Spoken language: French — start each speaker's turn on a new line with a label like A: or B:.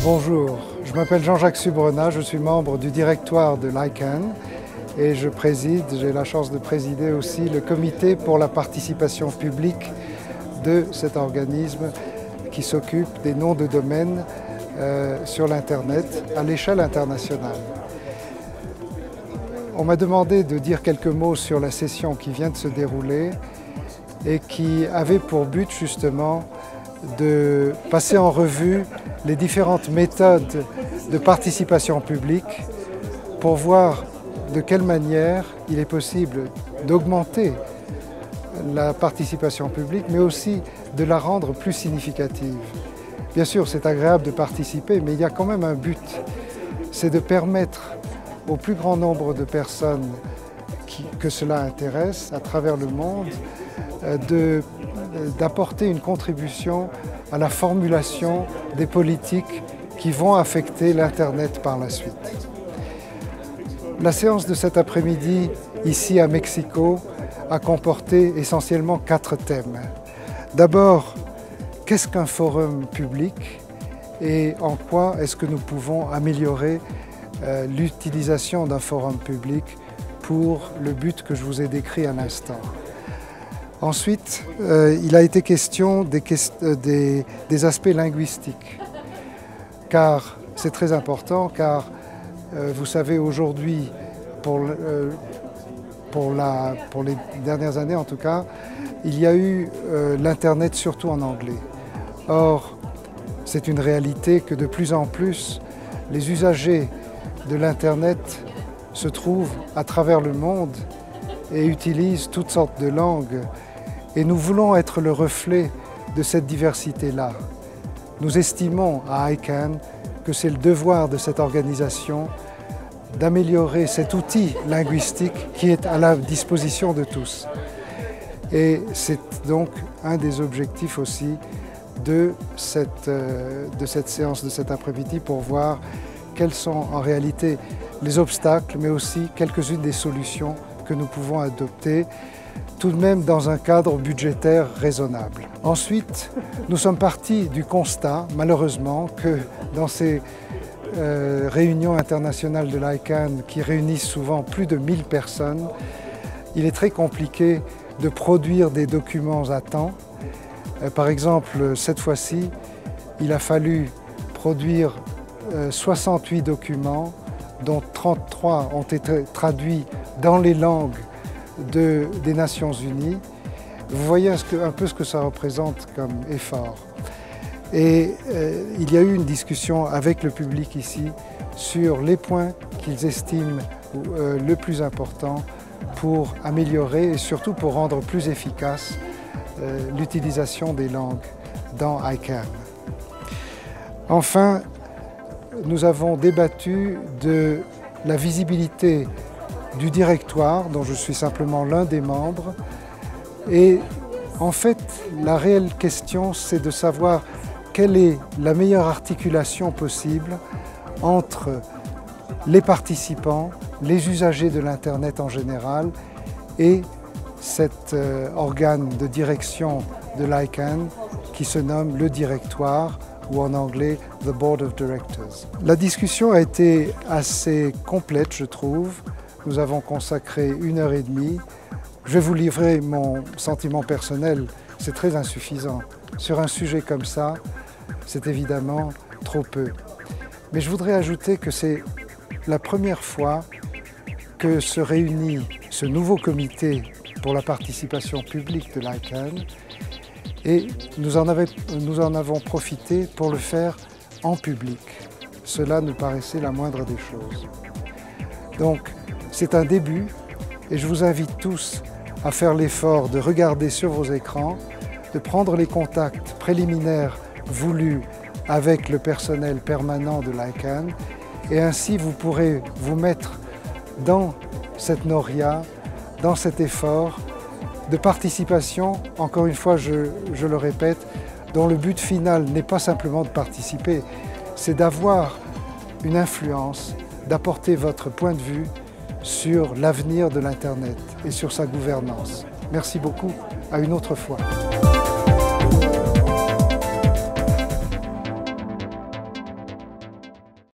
A: Bonjour, je m'appelle Jean-Jacques Subrenat, je suis membre du directoire de l'ICANN et j'ai la chance de présider aussi le comité pour la participation publique de cet organisme qui s'occupe des noms de domaine sur l'Internet à l'échelle internationale. On m'a demandé de dire quelques mots sur la session qui vient de se dérouler et qui avait pour but justement de passer en revue les différentes méthodes de participation publique pour voir de quelle manière il est possible d'augmenter la participation publique, mais aussi de la rendre plus significative. Bien sûr, c'est agréable de participer, mais il y a quand même un but, c'est de permettre au plus grand nombre de personnes que cela intéresse à travers le monde d'apporter une contribution à la formulation des politiques qui vont affecter l'Internet par la suite. La séance de cet après-midi, ici à Mexico, a comporté essentiellement 4 thèmes. D'abord, qu'est-ce qu'un forum public et en quoi est-ce que nous pouvons améliorer l'utilisation d'un forum public pour le but que je vous ai décrit à l'instant. Ensuite, il a été question des aspects linguistiques, car c'est très important, car vous savez aujourd'hui, pour les dernières années en tout cas, il y a eu l'Internet surtout en anglais. Or, c'est une réalité que de plus en plus, les usagers de l'Internet se trouvent à travers le monde et utilisent toutes sortes de langues. Et nous voulons être le reflet de cette diversité-là. Nous estimons à ICANN que c'est le devoir de cette organisation d'améliorer cet outil linguistique qui est à la disposition de tous. Et c'est donc un des objectifs aussi de cette séance de cet après-midi pour voir quels sont en réalité les obstacles, mais aussi quelques-unes des solutions que nous pouvons adopter, tout de même dans un cadre budgétaire raisonnable. Ensuite, nous sommes partis du constat, malheureusement, que dans ces réunions internationales de l'ICANN qui réunissent souvent plus de 1000 personnes, il est très compliqué de produire des documents à temps. Par exemple, cette fois-ci, il a fallu produire 68 documents, dont 33 ont été traduits dans les langues des Nations Unies. Vous voyez un peu ce que ça représente comme effort. Et il y a eu une discussion avec le public ici sur les points qu'ils estiment le plus important pour améliorer et surtout pour rendre plus efficace l'utilisation des langues dans ICANN. Enfin, nous avons débattu de la visibilité du directoire, dont je suis simplement l'un des membres. Et en fait, la réelle question, c'est de savoir quelle est la meilleure articulation possible entre les participants, les usagers de l'Internet en général et cet organe de direction de l'ICANN qui se nomme le directoire, ou en anglais The Board of Directors. La discussion a été assez complète, je trouve. Nous avons consacré 1h30. Je vais vous livrer mon sentiment personnel, c'est très insuffisant. Sur un sujet comme ça, c'est évidemment trop peu. Mais je voudrais ajouter que c'est la première fois que se réunit ce nouveau comité pour la participation publique de l'ICANN et nous en avons profité pour le faire en public. Cela nous paraissait la moindre des choses. Donc, c'est un début et je vous invite tous à faire l'effort de regarder sur vos écrans, de prendre les contacts préliminaires voulus avec le personnel permanent de l'ICANN et ainsi vous pourrez vous mettre dans cette noria, dans cet effort de participation, encore une fois je le répète, dont le but final n'est pas simplement de participer, c'est d'avoir une influence, d'apporter votre point de vue sur l'avenir de l'Internet et sur sa gouvernance. Merci beaucoup, à une autre fois.